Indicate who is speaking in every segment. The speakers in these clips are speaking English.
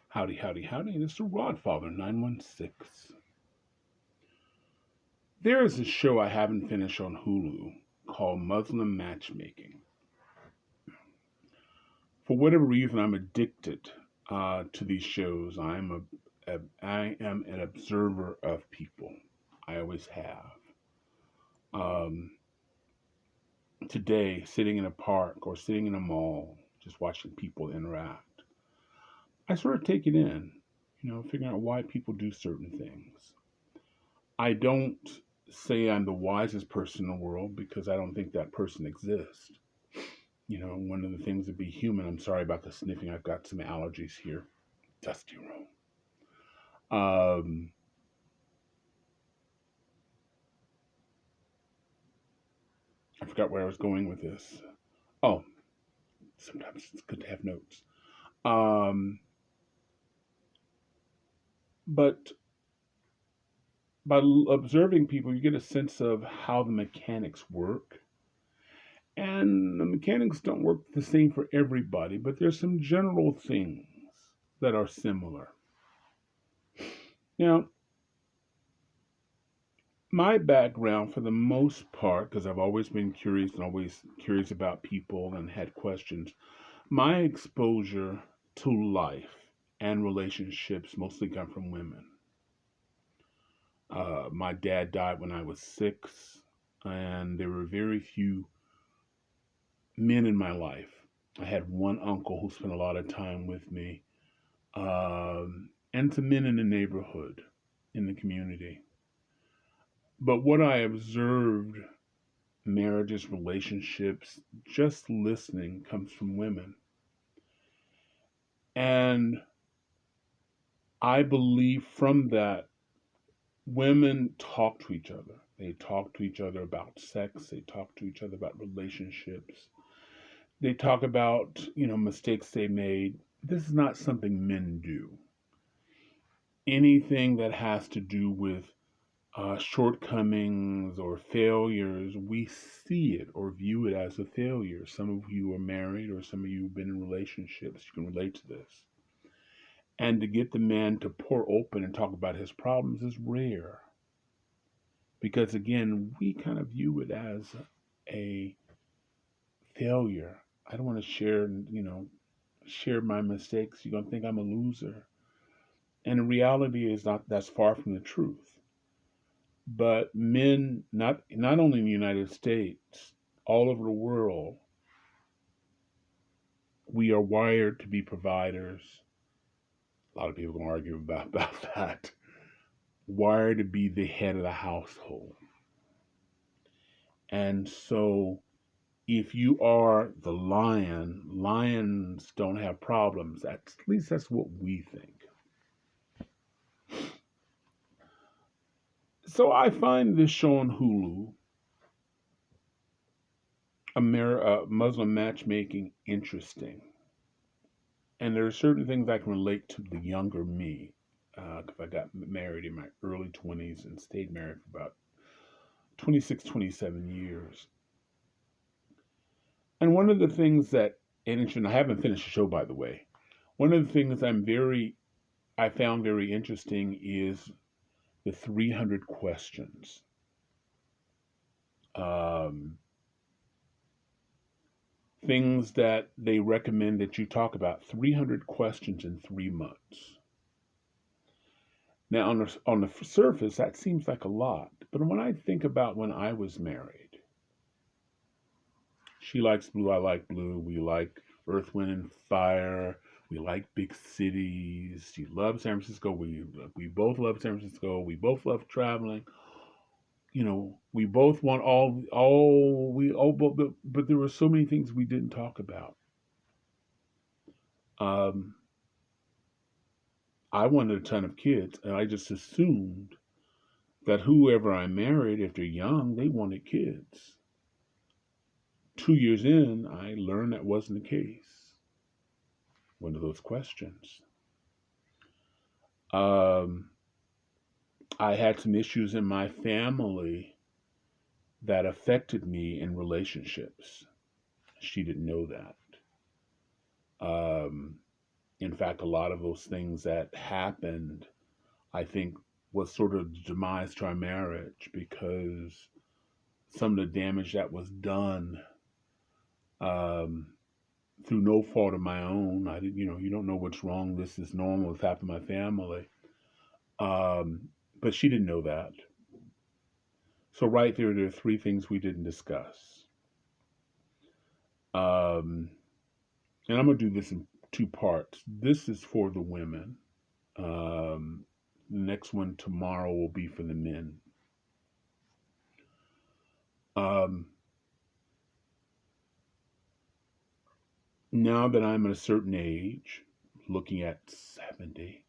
Speaker 1: Howdy, howdy, howdy. This is Rodfather 916. There is a show I haven't finished on Hulu called Muslim Matchmaking. For whatever reason, I'm addicted to these shows. I am an observer of people. I always have. Um, Today, sitting in a park or sitting in a mall, just watching people interact, I sort of take it in, figuring out why people do certain things. I don't say I'm the wisest person in the world because I don't think that person exists. One of the things to be human, I'm sorry about the sniffing, I've got some allergies here. Dusty room. Um, I forgot where I was going with this. Oh, sometimes it's good to have notes. Um, but by observing people, you get a sense of how the mechanics work. And the mechanics don't work the same for everybody, but there's some general things that are similar. Now, my background, for the most part, because I've always been curious and always curious about people and had questions, my exposure to life and relationships mostly come from women. My dad died when I was 6, and there were very few men in my life. I had one uncle who spent a lot of time with me, and some men in the neighborhood, in the community. But what I observed, marriages, relationships, just listening, comes from women. And I believe from that, women talk to each other. They talk to each other about sex. They talk to each other about relationships. They talk about, mistakes they made. This is not something men do. Anything that has to do with shortcomings or failures, we see it or view it as a failure. Some of you are married or some of you have been in relationships. You can relate to this. And to get the man to pour open and talk about his problems is rare. Because again, we kind of view it as a failure. I don't want to share my mistakes. You're going to think I'm a loser. And the reality is not that's far from the truth. But men, not only in the United States, all over the world, we are wired to be providers. A lot of people can argue about that. Wired to be the head of the household. And so if you are the lion, lions don't have problems. At least that's what we think. So I find this show on Hulu, Muslim matchmaking, interesting. And there are certain things I can relate to the younger me. Because I got married in my early 20s and stayed married for about 26, 27 years. And one of the things that, and I haven't finished the show by the way, one of the things I found very interesting is the 300 questions. Um, Things that they recommend that you talk about 300 questions in 3 months. Now, on the surface, that seems like a lot. But when I think about when I was married, she likes blue, I like blue. We like Earth, Wind, and Fire. We like big cities. She loves San Francisco. We both love San Francisco. We both love traveling. We both want but there were so many things we didn't talk about. Um, I wanted a ton of kids, and I just assumed that whoever I married, if they're young, they wanted kids. 2 years in, I learned that wasn't the case. One of those questions. Um, I had some issues in my family that affected me in relationships. She didn't know that. Um, In fact, a lot of those things that happened, I think, was sort of the demise to our marriage because some of the damage that was done um, through no fault of my own. I didn't, you don't know what's wrong. This is normal. It's happened to my family. But she didn't know that. So right there are three things we didn't discuss. Um, and I'm gonna do this in two parts. This is for the women. Um, the next one tomorrow will be for the men. Um, Now that I'm at a certain age, looking at 70,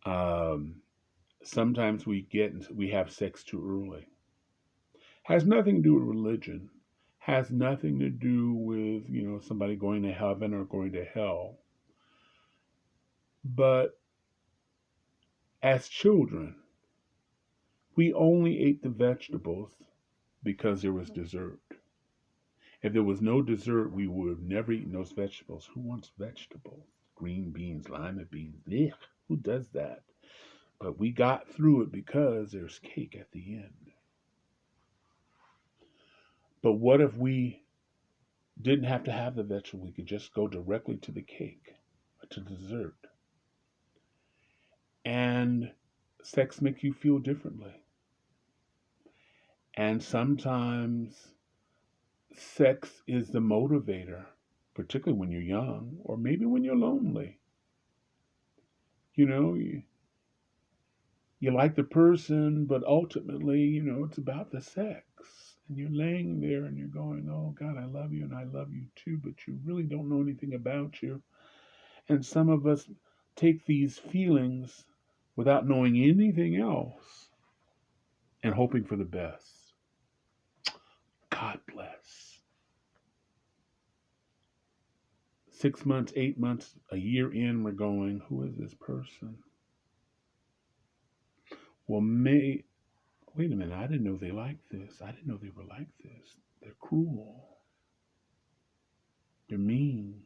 Speaker 1: um, sometimes we have sex too early. Has nothing to do with religion. Has nothing to do with somebody going to heaven or going to hell. But as children, we only ate the vegetables because there was dessert. If there was no dessert, we would have never eaten those vegetables. Who wants vegetables? Green beans, lima beans. Ugh, who does that? But we got through it because there's cake at the end. But what if we didn't have to have the vegetable? We could just go directly to the cake, to the dessert. And sex makes you feel differently. And sometimes sex is the motivator, particularly when you're young or maybe when you're lonely. You know, you like the person, but ultimately, it's about the sex. And you're laying there and you're going, oh God, I love you and I love you too, but you really don't know anything about you. And some of us take these feelings without knowing anything else and hoping for the best. God bless. 6 months, 8 months, a year in, we're going, who is this person? Well, wait a minute, I didn't know they liked this. I didn't know they were like this. They're cruel. They're mean.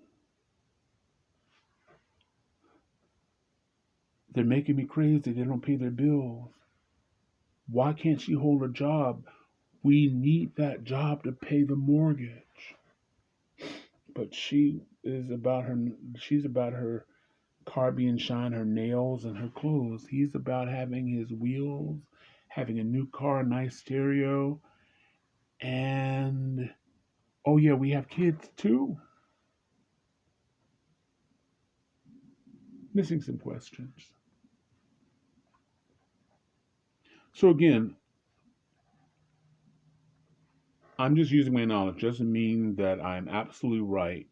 Speaker 1: They're making me crazy. They don't pay their bills. Why can't she hold a job? We need that job to pay the mortgage. But she's about her car being shined, her nails and her clothes. He's about having his wheels, having a new car, a nice stereo, and oh yeah, we have kids too. Missing some questions. So again, I'm just using my knowledge. Doesn't mean that I'm absolutely right.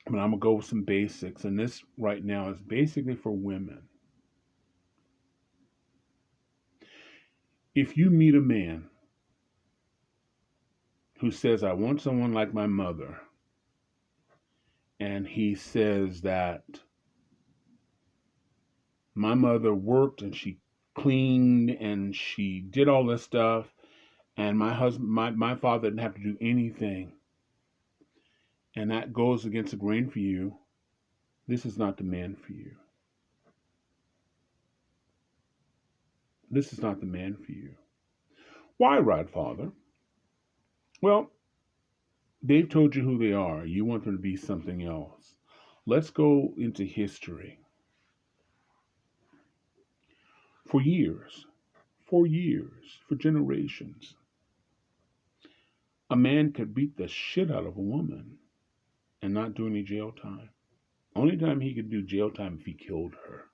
Speaker 1: But I'm gonna go with some basics, and this right now is basically for women. If you meet a man who says, I want someone like my mother, and he says that my mother worked and she cleaned and she did all this stuff, and my father didn't have to do anything, and that goes against the grain for you, this is not the man for you. This is not the man for you. Why, Rodfather? Well, they've told you who they are. You want them to be something else. Let's go into history. For years, for generations, a man could beat the shit out of a woman and not do any jail time. Only time he could do jail time if he killed her.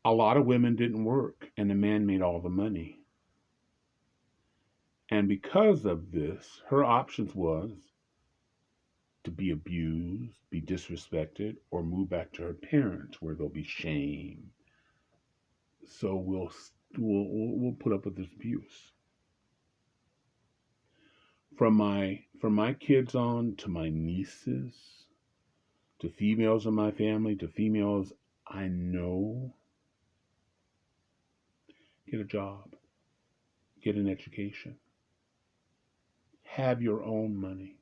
Speaker 1: A lot of women didn't work, and the man made all the money. And because of this, her options was to be abused, be disrespected, or move back to her parents where there'll be shame. So we'll put up with this abuse. From my kids on to my nieces, to females in my family, to females I know, get a job, get an education, have your own money.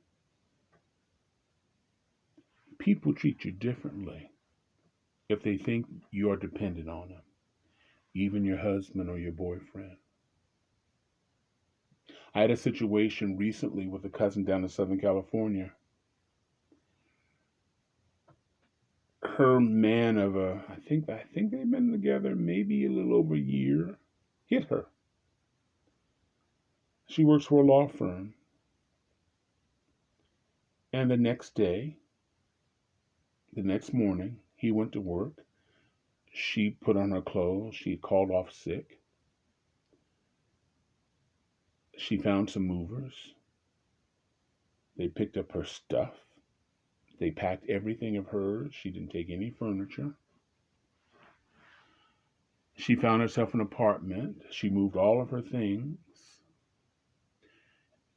Speaker 1: People treat you differently if they think you are dependent on them, even your husband or your boyfriend. I had a situation recently with a cousin down in Southern California. Her man of I think they've been together maybe a little over a year hit her. She works for a law firm, and the next morning, he went to work. She put on her clothes. She called off sick. She found some movers. They picked up her stuff. They packed everything of hers. She didn't take any furniture. She found herself an apartment. She moved all of her things.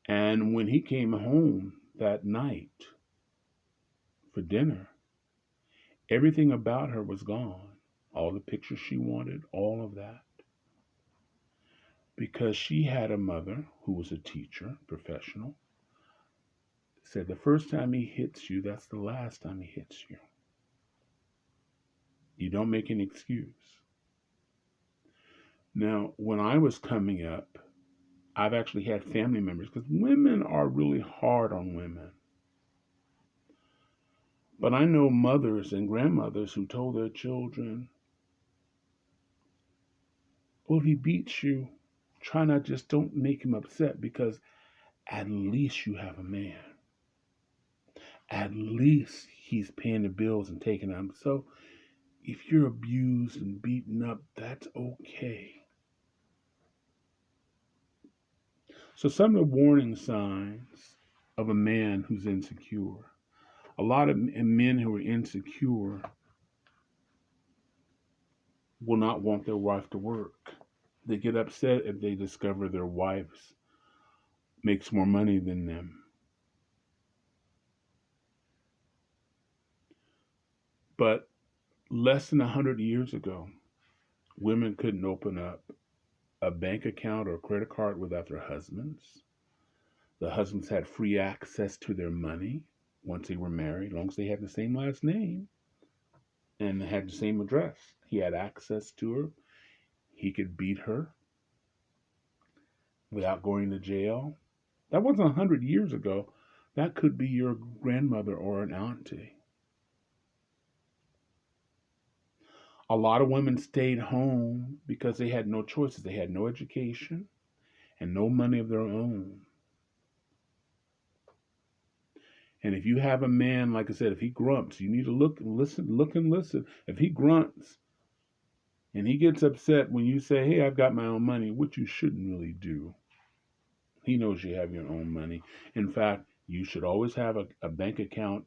Speaker 1: And when he came home that night for dinner, everything about her was gone. All the pictures she wanted, all of that. Because she had a mother who was a teacher, professional, said the first time he hits you, that's the last time he hits you. You don't make an excuse. Now, when I was coming up, I've actually had family members, because women are really hard on women. But I know mothers and grandmothers who told their children, well, if he beats you, try not, just don't make him upset, because at least you have a man. At least he's paying the bills and taking them. So if you're abused and beaten up, that's okay. So some of the warning signs of a man who's insecure. A lot of men who are insecure will not want their wife to work. They get upset if they discover their wife makes more money than them. But less than 100 years ago, women couldn't open up a bank account or credit card without their husbands. The husbands had free access to their money once they were married, as long as they had the same last name and had the same address. He had access to her. He could beat her without going to jail. That wasn't 100 years ago. That could be your grandmother or an auntie. A lot of women stayed home because they had no choices. They had no education and no money of their own. And if you have a man, like I said, if he grunts, you need to look and listen. If he grunts and he gets upset when you say, hey, I've got my own money, which you shouldn't really do. He knows you have your own money. In fact, you should always have a bank account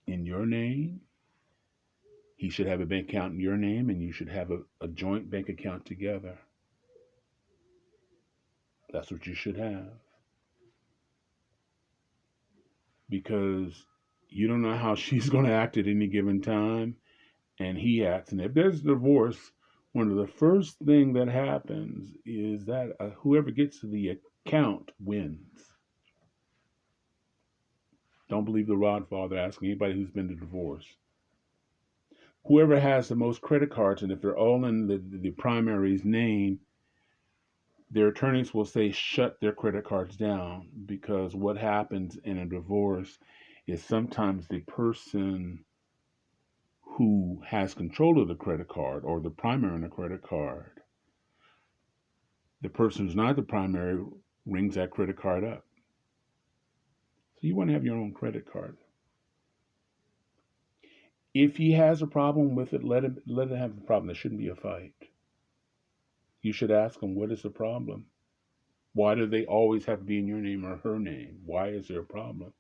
Speaker 1: in your name. He should have a bank account in your name, and you should have a joint bank account together. That's what you should have. Because you don't know how she's going to act at any given time, and he acts. And if there's a divorce, one of the first thing that happens is that whoever gets to the account wins. Don't believe the Rod Father asking anybody who's been to divorce. Whoever has the most credit cards, and if they're all in the primary's name, their attorneys will say shut their credit cards down, because what happens in a divorce is sometimes the person who has control of the credit card or the primary on the credit card, the person who's not the primary rings that credit card up. So you want to have your own credit card. If he has a problem with it, let him have the problem. There shouldn't be a fight. You should ask him, what is the problem? Why do they always have to be in your name or her name? Why is there a problem?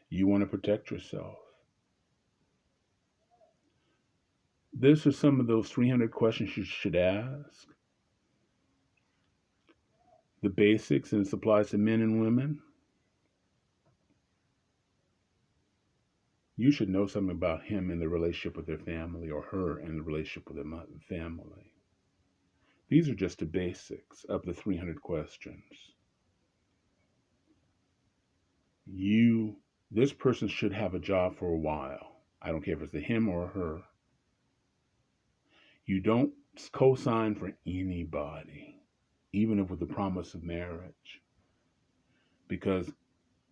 Speaker 1: You want to protect yourself. This is some of those 300 questions you should ask. The basics, and it applies to men and women. You should know something about him and the relationship with their family, or her and the relationship with their family. These are just the basics of the 300 questions. this person should have a job for a while. I don't care if it's a him or a her. You don't co-sign for anybody, even if with the promise of marriage, because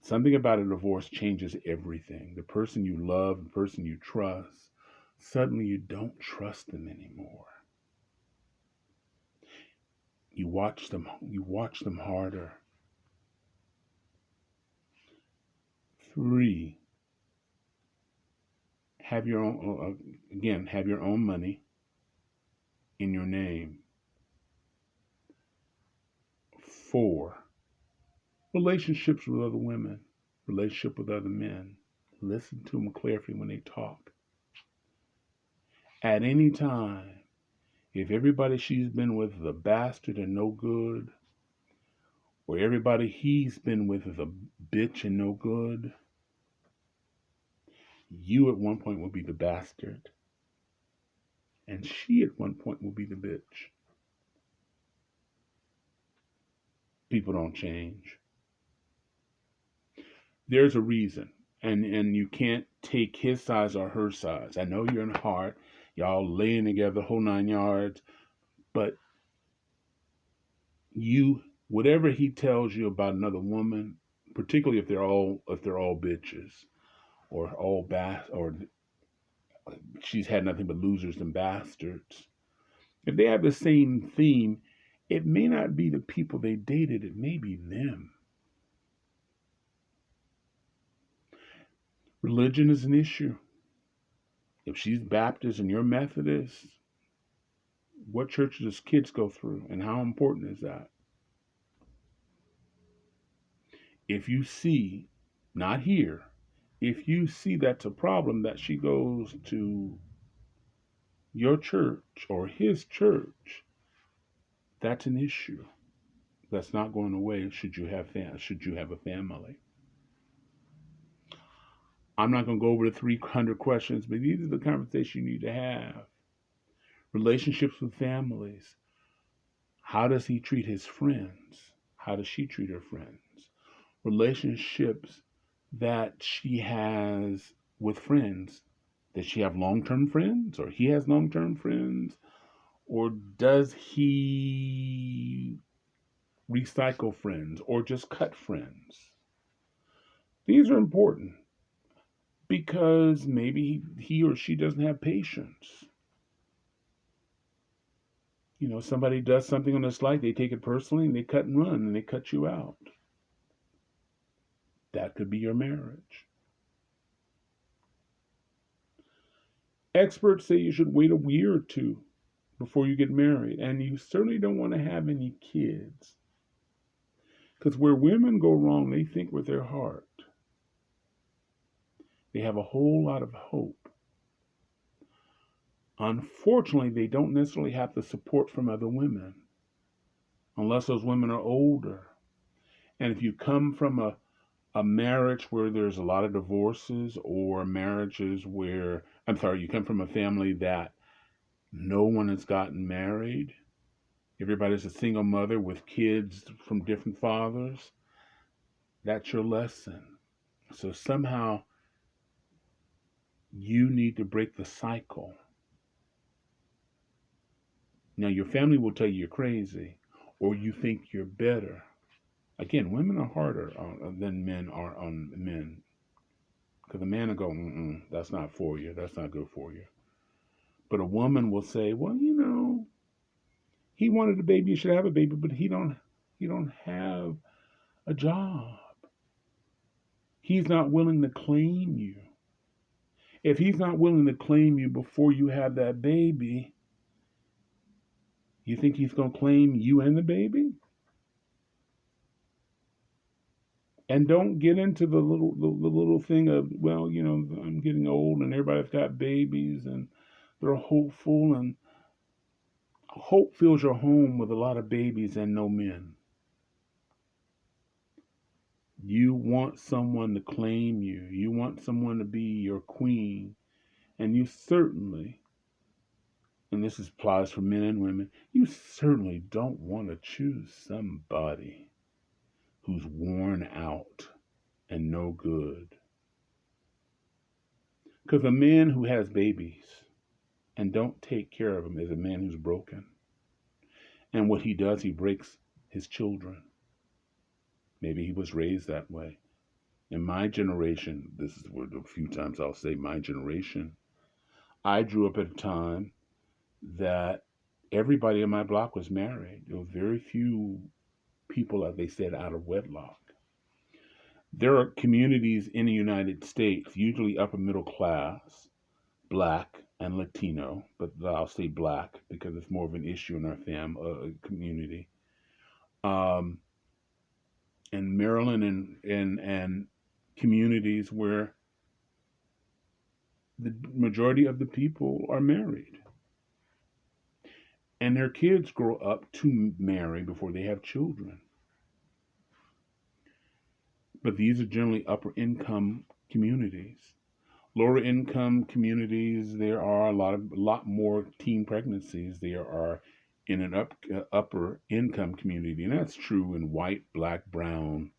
Speaker 1: something about a divorce changes everything. The person you love, the person you trust, suddenly you don't trust them anymore. You watch them harder. 3, have your own have your own money in your name. 4, relationships with other women, relationship with other men. Listen to them carefully when they talk. At any time, if everybody she's been with is a bastard and no good, or everybody he's been with is a bitch and no good, you at one point will be the bastard, and she at one point will be the bitch. People don't change. There's a reason, and you can't take his size or her size. I know you're in heart, y'all laying together the whole 9 yards, but whatever he tells you about another woman, particularly if they're all bitches or or she's had nothing but losers and bastards. If they have the same theme, it may not be the people they dated, it may be them. Religion is an issue. If she's Baptist and you're Methodist, what church does kids go through and how important is that? If you see, not here, if you see that's a problem that she goes to your church or his church, that's an issue. That's not going away should you have a family. I'm not going to go over the 300 questions, but these are the conversations you need to have. Relationships with families. How does he treat his friends? How does she treat her friends? Relationships that she has with friends. Does she have long-term friends, or he has long-term friends? Or does he recycle friends or just cut friends? These are important because maybe he or she doesn't have patience. Somebody does something on this life, they take it personally and they cut and run and they cut you out. That could be your marriage. Experts say you should wait a year or 2 before you get married, and you certainly don't want to have any kids. Because where women go wrong, they think with their heart. They have a whole lot of hope. Unfortunately, they don't necessarily have the support from other women, unless those women are older. And if you come from a marriage where there's a lot of divorces, or marriages where, you come from a family that no one has gotten married, everybody's a single mother with kids from different fathers, that's your lesson. So somehow you need to break the cycle. Now, your family will tell you you're crazy or you think you're better. Again, women are harder than men are on men. Because a man will go, that's not for you. That's not good for you. But a woman will say, well, he wanted a baby, you should have a baby, but he don't have a job. He's not willing to claim you. If he's not willing to claim you before you have that baby, you think he's going to claim you and the baby? And don't get into the little thing of, well, I'm getting old and everybody's got babies and they're hopeful, and hope fills your home with a lot of babies and no men. You want someone to claim you. You want someone to be your queen. And you certainly, and this applies for men and women, you certainly don't want to choose somebody who's worn out and no good. Because a man who has babies and don't take care of them is a man who's broken. And what he does, he breaks his children. Maybe he was raised that way. In my generation, this is what a few times I'll say my generation, I grew up at a time that everybody in my block was married. There were very few people, as they said, out of wedlock. There are communities in the United States, usually upper middle class, black and Latino, but I'll say black because it's more of an issue in our community. Um, in Maryland and communities where the majority of the people are married and their kids grow up to marry before they have children. But these are generally upper income communities. Lower income communities, there are a lot more teen pregnancies there are in an upper income community, and that's true in white, black, brown.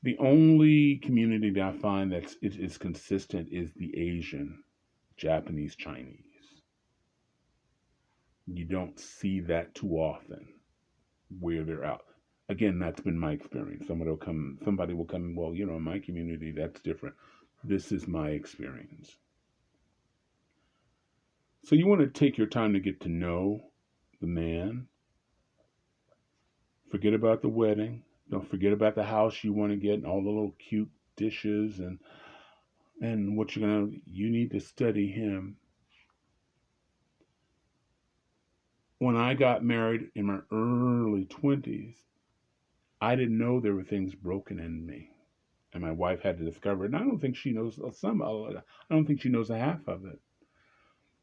Speaker 1: The only community that I find that is consistent is the Asian, Japanese, Chinese. You don't see that too often where they're out. Again, that's been my experience. Somebody will come, well, in my community, that's different. This is my experience. So you want to take your time to get to know the man. Forget about the wedding. Don't forget about the house you want to get and all the little cute dishes and what you need to study him. When I got married in my early 20s, I didn't know there were things broken in me. And my wife had to discover it. And I don't think she knows I don't think she knows a half of it.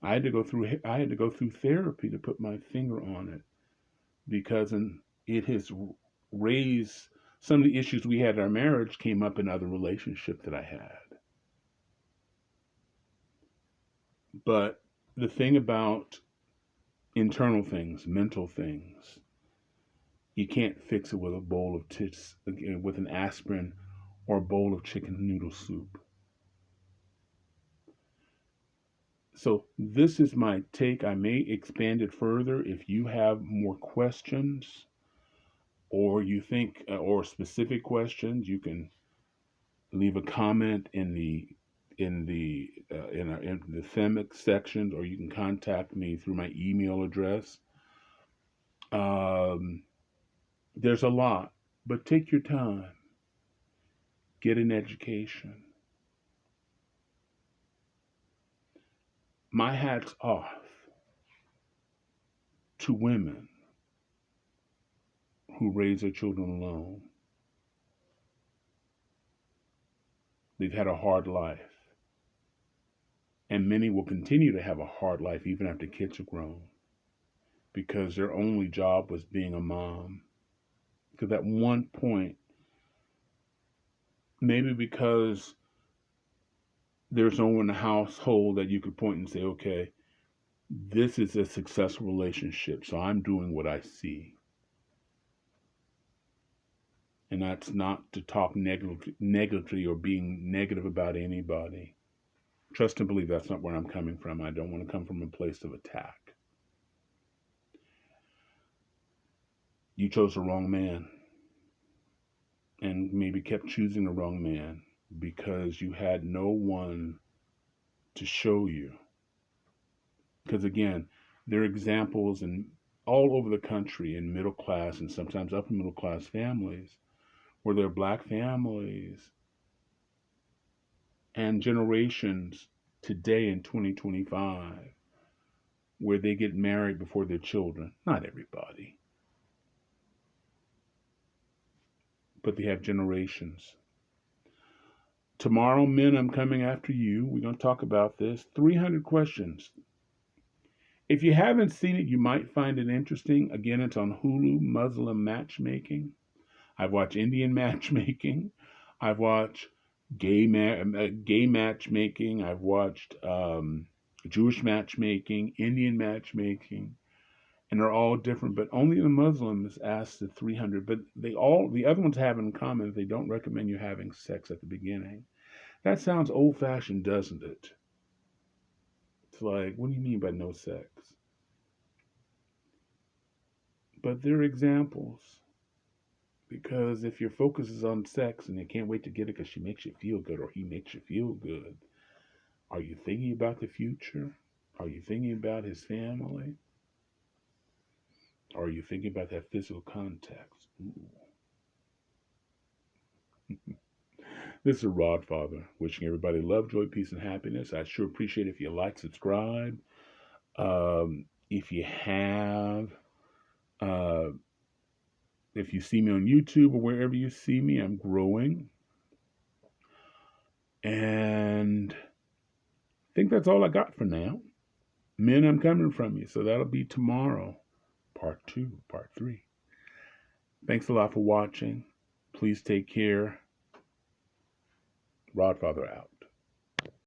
Speaker 1: I had to go through therapy to put my finger on it because it has raised some of the issues we had in our marriage came up in other relationships that I had. But the thing about internal things, mental things, you can't fix it with a bowl of tits, with an aspirin or a bowl of chicken noodle soup. So this is my take. I may expand it further if you have more questions or you think or specific questions. You can leave a comment in the Themic sections, or you can contact me through my email address. Um, there's a lot, but take your time, get an education. My hat's off to women who raise their children alone. They've had a hard life, and many will continue to have a hard life even after kids are grown because their only job was being a mom. Because at one point, maybe because there's no one in the household that you could point and say, okay, this is a successful relationship, so I'm doing what I see. And that's not to talk negatively or being negative about anybody. Trust and believe that's not where I'm coming from. I don't want to come from a place of attack. You chose the wrong man and maybe kept choosing the wrong man because you had no one to show you. Because again, there are examples in all over the country in middle class and sometimes upper middle class families where there are black families and generations today in 2025 where they get married before their children. Not everybody, but they have generations. Tomorrow, men, I'm coming after you. We're going to talk about this. 300 questions. If you haven't seen it, you might find it interesting. Again, it's on Hulu, Muslim matchmaking. I've watched Indian matchmaking. I've watched gay matchmaking. I've watched Jewish matchmaking, Indian matchmaking, and they're all different, but only the Muslims ask the 300. But the other ones have in common they don't recommend you having sex at the beginning. That sounds old fashioned, doesn't it? It's like, what do you mean by no sex? But they're examples. Because if your focus is on sex and you can't wait to get it because she makes you feel good or he makes you feel good, are you thinking about the future? Are you thinking about his family? Or are you thinking about that physical context? Ooh. This is Rod Father, wishing everybody love, joy, peace, and happiness. I sure appreciate if you like, subscribe. If you have, uh, if you see me on YouTube or wherever you see me, I'm growing. And I think that's all I got for now. Men, I'm coming from you. So that'll be tomorrow, part 2, part 3. Thanks a lot for watching. Please take care. Rod Father out.